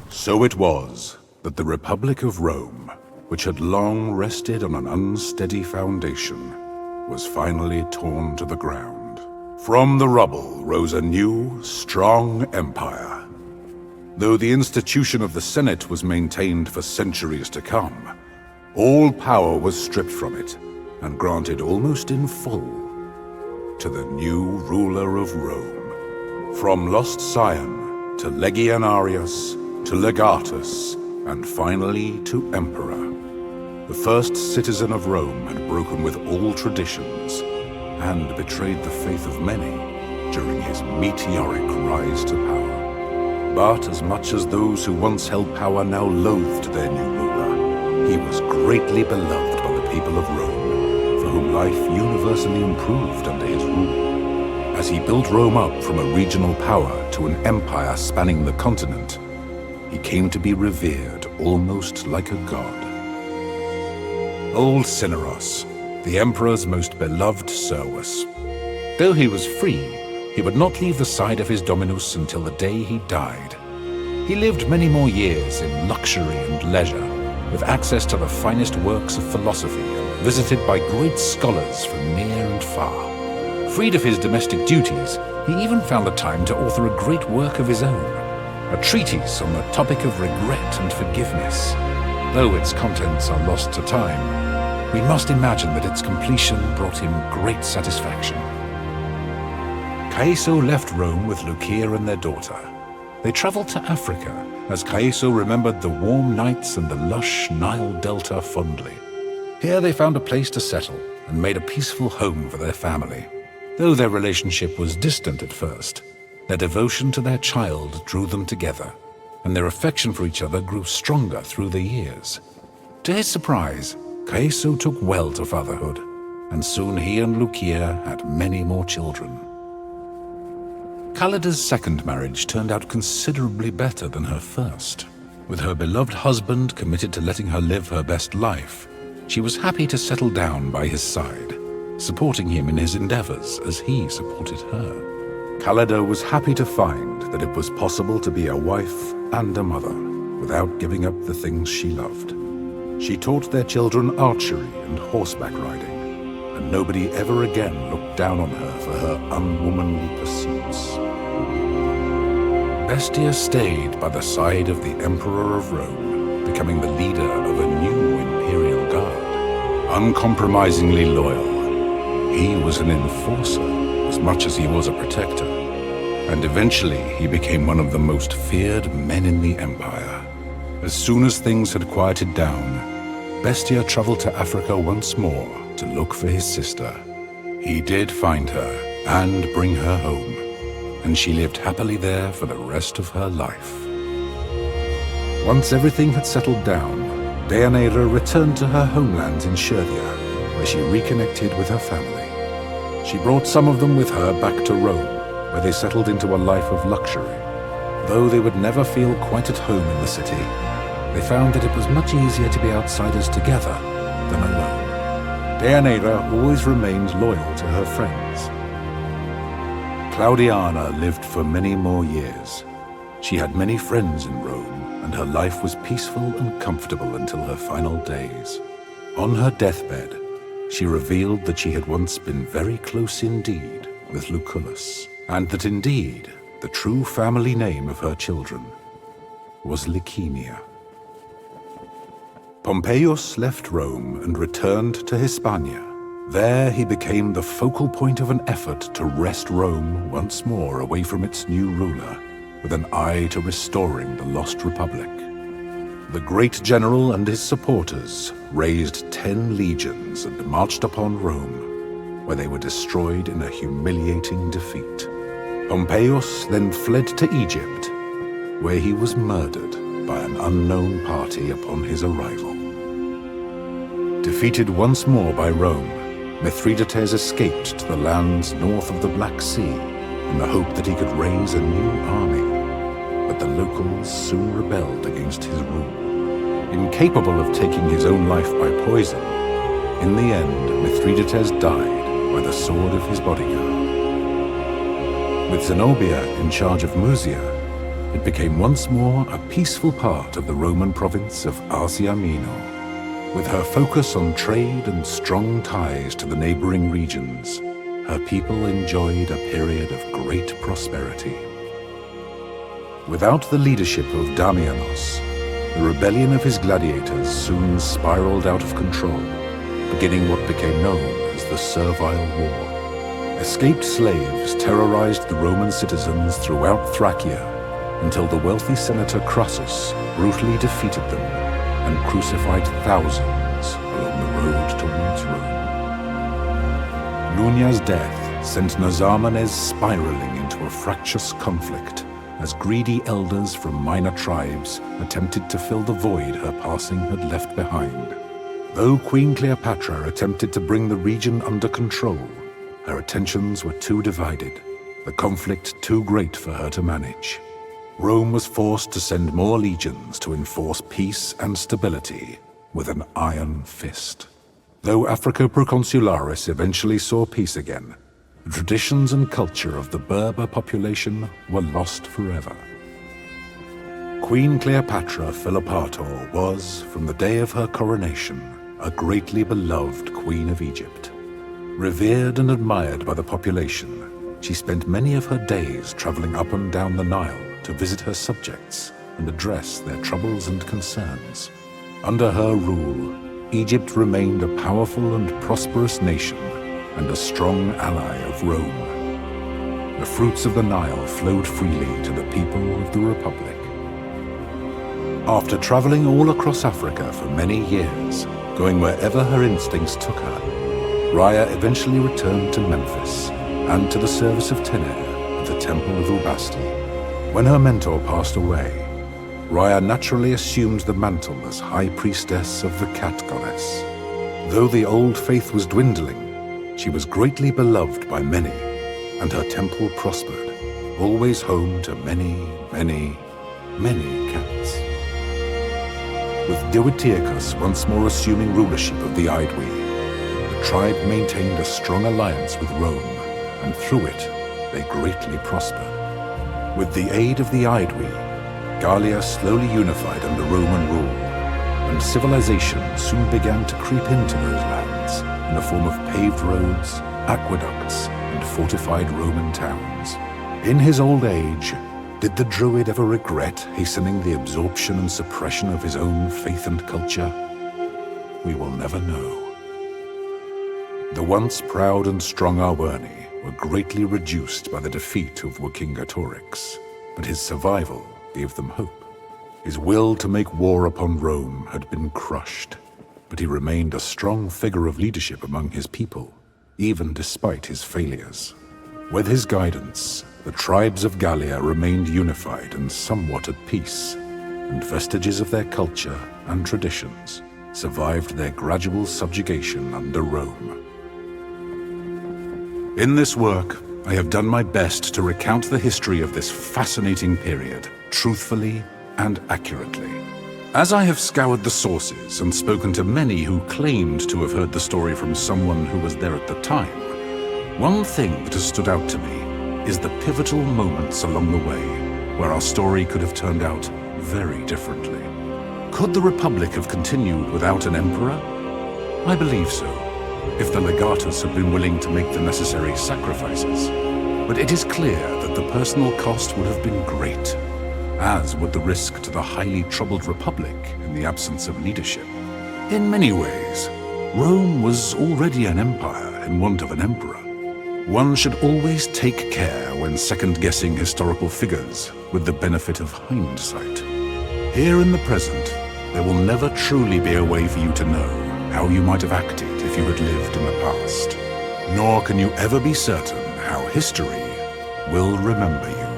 So it was that the Republic of Rome, which had long rested on an unsteady foundation, was finally torn to the ground. From the rubble rose a new, strong empire. Though the institution of the Senate was maintained for centuries to come, all power was stripped from it and granted almost in full to the new ruler of Rome. From lost Scion to Legionarius to Legatus and finally to Emperor, the first citizen of Rome had broken with all traditions and betrayed the faith of many during his meteoric rise to power. But as much as those who once held power now loathed their new ruler, he was greatly beloved by the people of Rome, for whom life universally improved under his rule. As he built Rome up from a regional power to an empire spanning the continent, he came to be revered almost like a god. Old Cinyros, the Emperor's most beloved Servus. Though he was free, he would not leave the side of his dominus until the day he died. He lived many more years in luxury and leisure, with access to the finest works of philosophy and visited by great scholars from near and far. Freed of his domestic duties, he even found the time to author a great work of his own, a treatise on the topic of regret and forgiveness. Though its contents are lost to time, we must imagine that its completion brought him great satisfaction. Caeso left Rome with Lucia and their daughter. They traveled to Africa, as Caeso remembered the warm nights and the lush Nile Delta fondly. Here they found a place to settle and made a peaceful home for their family. Though their relationship was distant at first, their devotion to their child drew them together, and their affection for each other grew stronger through the years. To his surprise, Caeso took well to fatherhood, and soon he and Lucia had many more children. Callida's second marriage turned out considerably better than her first. With her beloved husband committed to letting her live her best life, she was happy to settle down by his side, supporting him in his endeavors as he supported her. Callida was happy to find that it was possible to be a wife and a mother without giving up the things she loved. She taught their children archery and horseback riding, and nobody ever again looked down on her for her unwomanly pursuits. Bestia stayed by the side of the Emperor of Rome, becoming the leader of a new imperial guard. Uncompromisingly loyal, he was an enforcer as much as he was a protector, and eventually he became one of the most feared men in the Empire. As soon as things had quieted down, Bestia traveled to Africa once more to look for his sister. He did find her and bring her home, and she lived happily there for the rest of her life. Once everything had settled down, Deianira returned to her homeland in Scythia, where she reconnected with her family. She brought some of them with her back to Rome, where they settled into a life of luxury. Though they would never feel quite at home in the city, they found that it was much easier to be outsiders together than alone. Deianira always remained loyal to her friends. Claudiana lived for many more years. She had many friends in Rome, and her life was peaceful and comfortable until her final days. On her deathbed, she revealed that she had once been very close indeed with Lucullus, and that indeed the true family name of her children was Licenia. Pompeius left Rome and returned to Hispania. There he became the focal point of an effort to wrest Rome once more away from its new ruler, with an eye to restoring the lost republic. The great general and his supporters raised 10 legions and marched upon Rome, where they were destroyed in a humiliating defeat. Pompeius then fled to Egypt, where he was murdered by an unknown party upon his arrival. Defeated once more by Rome, Mithridates escaped to the lands north of the Black Sea in the hope that he could raise a new army, but the locals soon rebelled against his rule. Incapable of taking his own life by poison, in the end Mithridates died by the sword of his bodyguard. With Zenobia in charge of Musia, it became once more a peaceful part of the Roman province of Asia Minor. With her focus on trade and strong ties to the neighboring regions, her people enjoyed a period of great prosperity. Without the leadership of Damianos, the rebellion of his gladiators soon spiraled out of control, beginning what became known as the Servile War. Escaped slaves terrorized the Roman citizens throughout Thracia until the wealthy senator Crassus brutally defeated them and crucified thousands along the road towards Rome. Nunia's death sent Nazarmanes spiraling into a fractious conflict as greedy elders from minor tribes attempted to fill the void her passing had left behind. Though Queen Cleopatra attempted to bring the region under control, her attentions were too divided, the conflict too great for her to manage. Rome was forced to send more legions to enforce peace and stability with an iron fist. Though Africa Proconsularis eventually saw peace again, the traditions and culture of the Berber population were lost forever. Queen Cleopatra Philopator was, from the day of her coronation, a greatly beloved queen of Egypt. Revered and admired by the population, she spent many of her days traveling up and down the Nile to visit her subjects and address their troubles and concerns. Under her rule, Egypt remained a powerful and prosperous nation and a strong ally of Rome. The fruits of the Nile flowed freely to the people of the Republic. After traveling all across Africa for many years, going wherever her instincts took her, Rhea eventually returned to Memphis and to the service of Tener at the Temple of Ubasti. When her mentor passed away, Rhea naturally assumed the mantle as High Priestess of the Cat Goddess. Though the old faith was dwindling, she was greatly beloved by many, and her temple prospered, always home to many, many, many cats. With Diwydiachus once more assuming rulership of the Aedui, the tribe maintained a strong alliance with Rome, and through it, they greatly prospered. With the aid of the Aedui, Gallia slowly unified under Roman rule, and civilization soon began to creep into those lands in the form of paved roads, aqueducts, and fortified Roman towns. In his old age, did the Druid ever regret hastening the absorption and suppression of his own faith and culture? We will never know. The once proud and strong Arverni were greatly reduced by the defeat of Vercingetorix, but his survival gave them hope. His will to make war upon Rome had been crushed, but he remained a strong figure of leadership among his people, even despite his failures. With his guidance, the tribes of Gallia remained unified and somewhat at peace, and vestiges of their culture and traditions survived their gradual subjugation under Rome. In this work, I have done my best to recount the history of this fascinating period, truthfully and accurately. As I have scoured the sources and spoken to many who claimed to have heard the story from someone who was there at the time, one thing that has stood out to me is the pivotal moments along the way where our story could have turned out very differently. Could the Republic have continued without an emperor? I believe so, if the legatus had been willing to make the necessary sacrifices. But it is clear that the personal cost would have been great, as would the risk to the highly troubled Republic in the absence of leadership. In many ways, Rome was already an empire in want of an emperor. One should always take care when second-guessing historical figures with the benefit of hindsight. Here in the present, there will never truly be a way for you to know how you might have acted if you had lived in the past. Nor can you ever be certain how history will remember you.